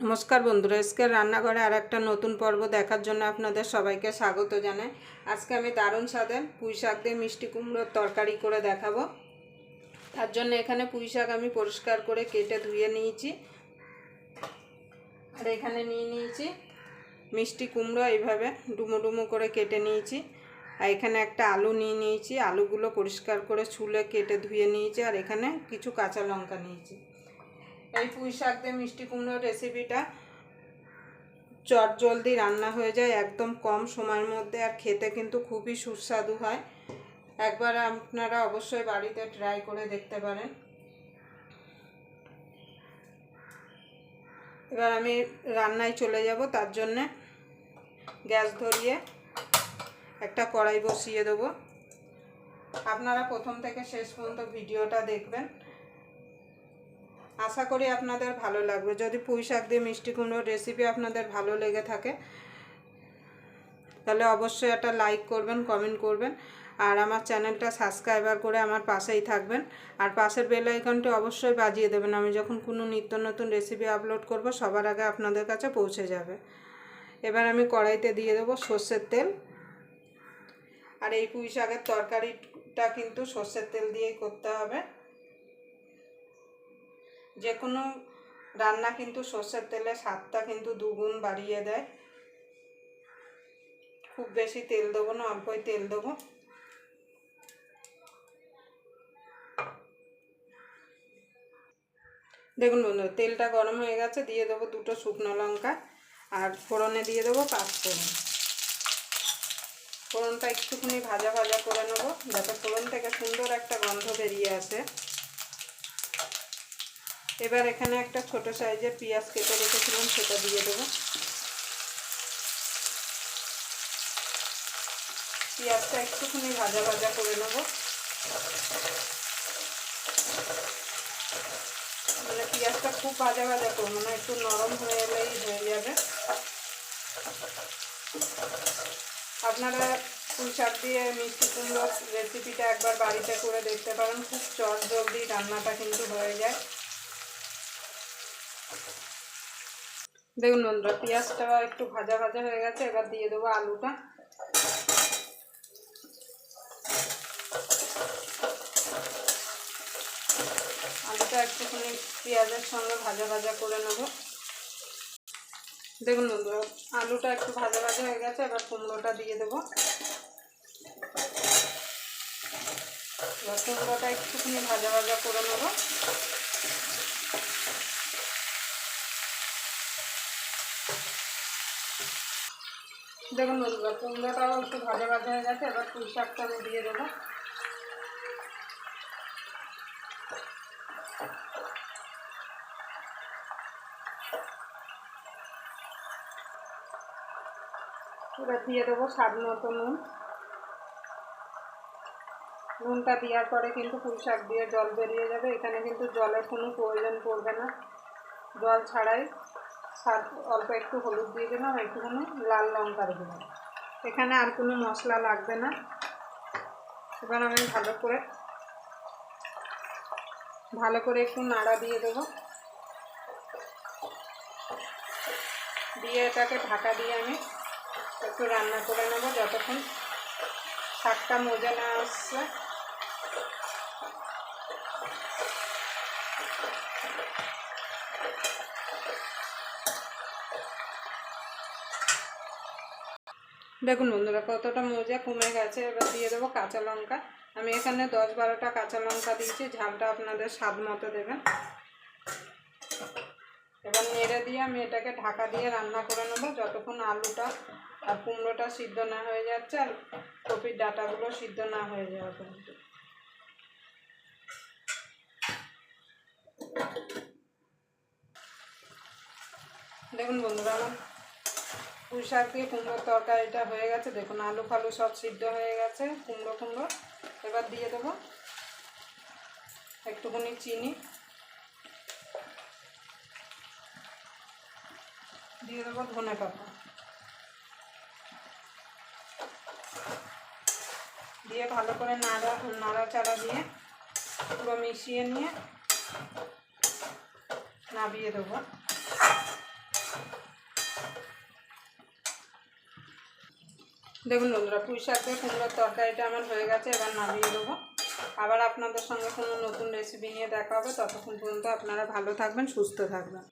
নমস্কার বন্ধুরা, আজকে রান্নাঘরে আর একটা নতুন পর্ব দেখার জন্য আপনাদের সবাইকে স্বাগত জানাই। আজকে আমি দারুণ স্বাদের পুঁই শাক দিয়ে মিষ্টি কুমড়োর তরকারি করে দেখাবো। তার জন্য এখানে পুঁই শাক আমি পরিষ্কার করে কেটে ধুয়ে নিয়েছি, আর এখানে নিয়ে নিয়েছি মিষ্টি কুমড়ো, এইভাবে ডুমো ডুমো করে কেটে নিয়েছি। আর এখানে একটা আলু নিয়ে নিয়েছি, আলুগুলো পরিষ্কার করে ছুলে কেটে ধুয়ে নিয়েছি। আর এখানে কিছু কাঁচা লঙ্কা নিয়েছি। এই পুঁই শাক দিয়ে মিষ্টি কুমড়োর রেসিপিটা চট জলদি রান্না হয়ে যায় একদম কম সময়ের মধ্যে, আর খেতে কিন্তু খুবই সুস্বাদু হয়। একবার আপনারা অবশ্যই বাড়িতে ট্রাই করে দেখতে পারেন। এবার আমি রান্নায় চলে যাব। তার জন্যে গ্যাস ধরিয়ে একটা কড়াই বসিয়ে দেবো। আপনারা প্রথম থেকে শেষ পর্যন্ত ভিডিওটা দেখবেন, আশা করি আপনাদের ভালো লাগবে। যদি পুঁই শাক দিয়ে মিষ্টি কুমড়োর রেসিপি আপনাদের ভালো লেগে থাকে তাহলে অবশ্যই একটা লাইক করবেন, কমেন্ট করবেন, আর আমার চ্যানেলটা সাবস্ক্রাইবার করে আমার পাশেই থাকবেন। আর পাশের বেল আইকনটি অবশ্যই বাজিয়ে দেবেন। আমি যখন কোনো নিত্য নতুন রেসিপি আপলোড করব সবার আগে আপনাদের কাছে পৌঁছে যাবে। এবার আমি কড়াইতে দিয়ে দেবো সর্ষের তেল। আর এই পুঁই শাকের তরকারিটা কিন্তু সর্ষের তেল দিয়েই করতে হবে। যে কোনো রান্না কিন্তু সর্ষের তেলে স্বাদটা কিন্তু দুগুণ বাড়িয়ে দেয়। খুব বেশি তেল দেবো না, অল্পই তেল দেবো। দেখুন বন্ধু, তেলটা গরম হয়ে গেছে, দিয়ে দেবো দুটো শুকনো লঙ্কা, আর ফোড়নে দিয়ে দেবো পাঁচফোড়ন। ফোড়নটা একটুখানি ভাজা ভাজা করে নেবো, যাতে ফোড়ন থেকে সুন্দর একটা গন্ধ বেরিয়ে আসে। এবার এখানে একটা ছোট সাইজের পেঁয়াজ কেটে রেখেছিলাম, সেটা দিয়ে দেবো। পেঁয়াজটা একটুখানি ভাজা ভাজা করে নেবো, মানে পেঁয়াজটা খুব ভাজা ভাজা করবো না, একটু নরম হয়ে এলেই হয়ে যাবে। আপনারা পুঁই শাক দিয়ে মিষ্টি কুমড়োর রেসিপিটা একবার বাড়িতে করে দেখতে পারেন, খুব চট জলদি রান্নাটা কিন্তু হয়ে যায়। দেখুন বন্ধুরা, পেঁয়াজটা একটু ভাজা ভাজা হয়ে গেছে। এবার দিয়ে দেবো আলুটা। আলুটা একটুখানি পেঁয়াজের সঙ্গে ভাজা ভাজা করে নেব। দেখুন বন্ধুরা, আলুটা একটু ভাজা ভাজা হয়ে গেছে। এবার কুমড়োটা দিয়ে দেবো। এবার কুমড়োটা একটুখানি ভাজা ভাজা করে নেব। দেখুন বন্ধুরা, কুমড়োটাও একটু ভাজা ভাজা হয়ে গেছে। এবার পুঁই শাকটা আমি দিয়ে দেবো। এবার দিয়ে দেবো স্বাদ মতো নুন। নুনটা দেওয়ার পরে কিন্তু পুঁই শাক দিয়ে জল বেরিয়ে যাবে। এখানে কিন্তু জলের কোনো প্রয়োজন পড়বে না, জল ছাড়াই স্বাদ। অল্প একটু হলুদ দিয়ে দিলাম, একটুখানি লাল লঙ্কা দিলাম। এখানে আর কোনো মশলা লাগবে না। এবার আমি ভালো করে একটু নাড়া দিয়ে দেবো। দিয়ে এটাকে ঢাকা দিয়ে আমি একটু রান্না করে নেব যতক্ষণ শাকটা মজে না আসছে। দেখুন বন্ধুরা, কতটা মজা কমে গেছে। এবার দিয়ে দেবো কাঁচা লঙ্কা। আমি এখানে 10-12টা কাঁচা লঙ্কা দিয়েছি, ঝালটা আপনাদের স্বাদ মতো দেবেন। এবার নেড়ে দিয়ে আমি এটাকে ঢাকা দিয়ে রান্না করে নেব যতক্ষণ আলুটা আর কুমড়োটা সিদ্ধ না হয়ে যাচ্ছে, আর কপির ডাঁটাগুলো সিদ্ধ না হয়ে যাওয়া পর্যন্ত। দেখুন বন্ধুরা, আমার পুঁই শাক দিয়ে কুমড়োর তরকারিটা হয়ে গেছে। দেখুন আলু ফালু সব সিদ্ধ হয়ে গেছে, কুমড়ো। এবার দিয়ে দেবো একটুখানি চিনি, দিয়ে দেবো ধনে পাতা, দিয়ে ভালো করে নাড়াচাড়া দিয়ে পুরো মিশিয়ে নিয়ে নামিয়ে দেবো। দেখুন বন্ধুরা, পুঁই শাক দিয়ে কুমড়োর তরকারিটা আমার হয়ে গেছে, এবার নামিয়ে দেবো। আবার আপনাদের সঙ্গে কোনো নতুন রেসিপি নিয়ে দেখা হবে। ততক্ষণ পর্যন্ত আপনারা ভালো থাকবেন, সুস্থ থাকবেন।